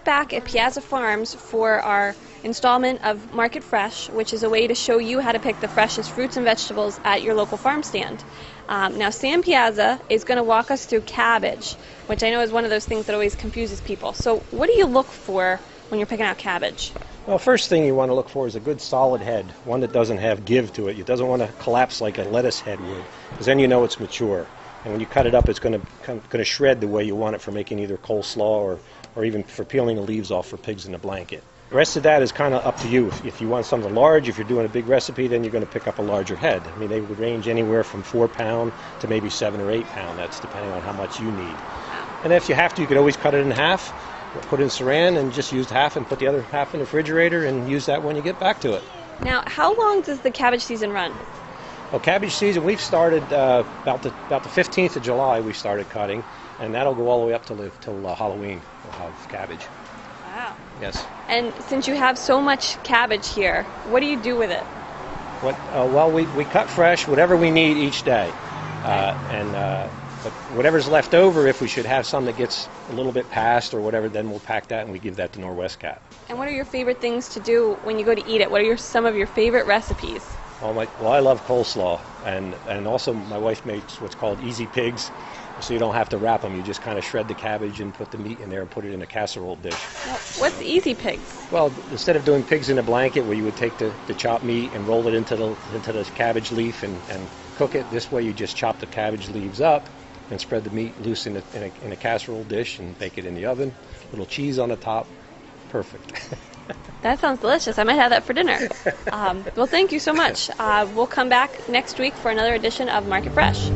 back at Piazza Farms for our installment of Market Fresh, which is a way to show you how to pick the freshest fruits and vegetables at your local farm stand. Now Sam Piazza is going to walk us through cabbage, which I know is one of those things that always confuses people. So what do you look for when you're picking out cabbage? Well, first thing you want to look for is a good solid head, one that doesn't have give to it. It doesn't want to collapse like a lettuce head would, because then you know it's mature. And when you cut it up, it's going to shred the way you want it for making either coleslaw or even for peeling the leaves off for pigs in a blanket. The rest of that is kind of up to you. If you want something large, if you're doing a big recipe, then you're going to pick up a larger head. I mean, they would range anywhere from 4 pound to maybe 7 or 8 pound. That's depending on how much you need. And if you have to, you could always cut it in half, put it in saran, and just use half and put the other half in the refrigerator and use that when you get back to it. Now, how long does the cabbage season run? Well, cabbage season, we've started about the 15th of July we started cutting, and that'll go all the way up till Halloween. We'll have cabbage. Wow. Yes. And since you have so much cabbage here, what do you do with it? Well, we cut fresh, whatever we need each day. But whatever's left over, if we should have some that gets a little bit past or whatever, then we'll pack that and we give that to Norwest Cat. And what are your favorite things to do when you go to eat it? What are some of your favorite recipes? Well, I love coleslaw, and also my wife makes what's called easy pigs, so you don't have to wrap them. You just kind of shred the cabbage and put the meat in there and put it in a casserole dish. Well, what's easy pigs? Well, instead of doing pigs in a blanket where you would take the chopped meat and roll it into the cabbage leaf and cook it, this way you just chop the cabbage leaves up and spread the meat loose in a casserole dish and bake it in the oven. Little cheese on the top. Perfect. That sounds delicious. I might have that for dinner. Well, thank you so much. We'll come back next week for another edition of Market Fresh.